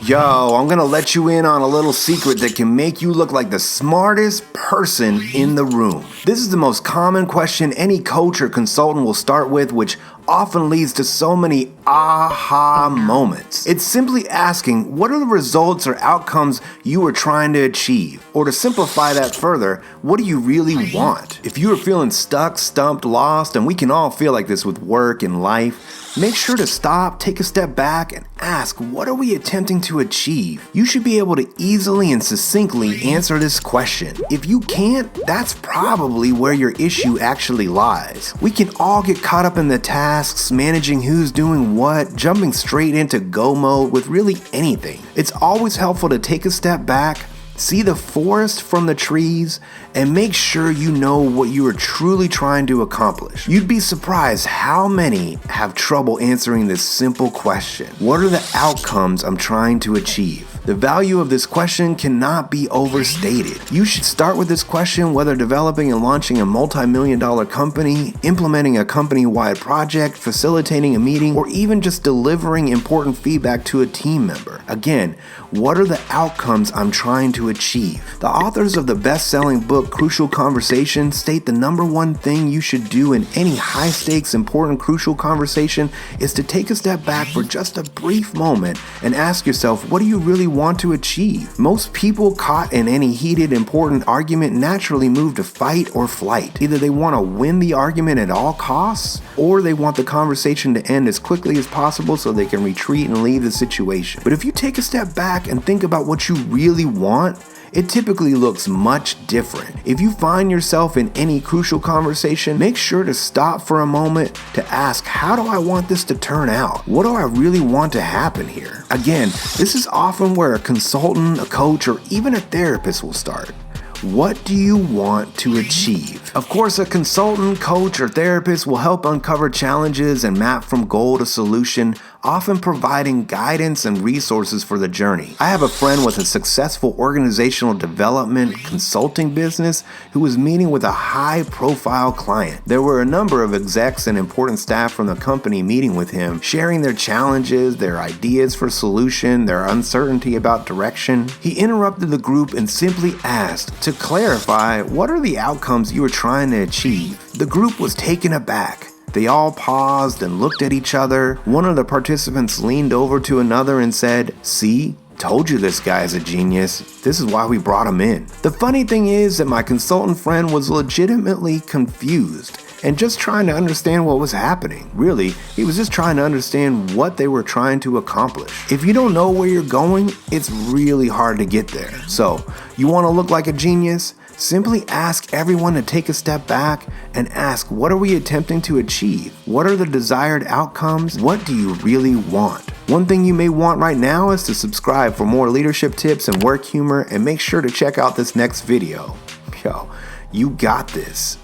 Yo, I'm gonna let you in on a little secret that can make you look like the smartest person in the room. This is the most common question any coach or consultant will start with, which often leads to so many aha moments. It's simply asking, what are the results or outcomes you are trying to achieve? Or to simplify that further, what do you really want? If you are feeling stuck, stumped, lost, and we can all feel like this with work and life, make sure to stop, take a step back, and ask, what are we attempting to achieve? You should be able to easily and succinctly answer this question. If you can't, that's probably where your issue actually lies. We can all get caught up in the tasks, managing who's doing what, jumping straight into go mode with really anything. It's always helpful to take a step back, see the forest from the trees, and make sure you know what you are truly trying to accomplish. You'd be surprised how many have trouble answering this simple question. What are the outcomes I'm trying to achieve? The value of this question cannot be overstated. You should start with this question whether developing and launching a multi-million-dollar company, implementing a company-wide project, facilitating a meeting, or even just delivering important feedback to a team member. Again, what are the outcomes I'm trying to achieve? The authors of the best-selling book Crucial Conversation state the number one thing you should do in any high-stakes, important, crucial conversation is to take a step back for just a brief moment and ask yourself, what do you really want to achieve? Most people caught in any heated, important argument naturally move to fight or flight. Either they want to win the argument at all costs, or they want the conversation to end as quickly as possible so they can retreat and leave the situation. But if you take a step back and think about what you really want, it typically looks much different. If you find yourself in any crucial conversation, make sure to stop for a moment to ask, how do I want this to turn out? What do I really want to happen here? Again, this is often where a consultant, a coach, or even a therapist will start. What do you want to achieve? Of course, a consultant, coach, or therapist will help uncover challenges and map from goal to solution, often providing guidance and resources for the journey. I have a friend with a successful organizational development consulting business who was meeting with a high-profile client. There were a number of execs and important staff from the company meeting with him, sharing their challenges, their ideas for solution, their uncertainty about direction. He interrupted the group and simply asked, to clarify, what are the outcomes you are trying to achieve? The group was taken aback. They all paused and looked at each other. One of the participants leaned over to another and said, "See? Told you this guy's a genius. This is why we brought him in." The funny thing is that my consultant friend was legitimately confused and just trying to understand what was happening. Really, he was just trying to understand what they were trying to accomplish. If you don't know where you're going, it's really hard to get there. So, you want to look like a genius? Simply ask everyone to take a step back and ask, what are we attempting to achieve? What are the desired outcomes? What do you really want? One thing you may want right now is to subscribe for more leadership tips and work humor, and make sure to check out this next video. Yo, you got this.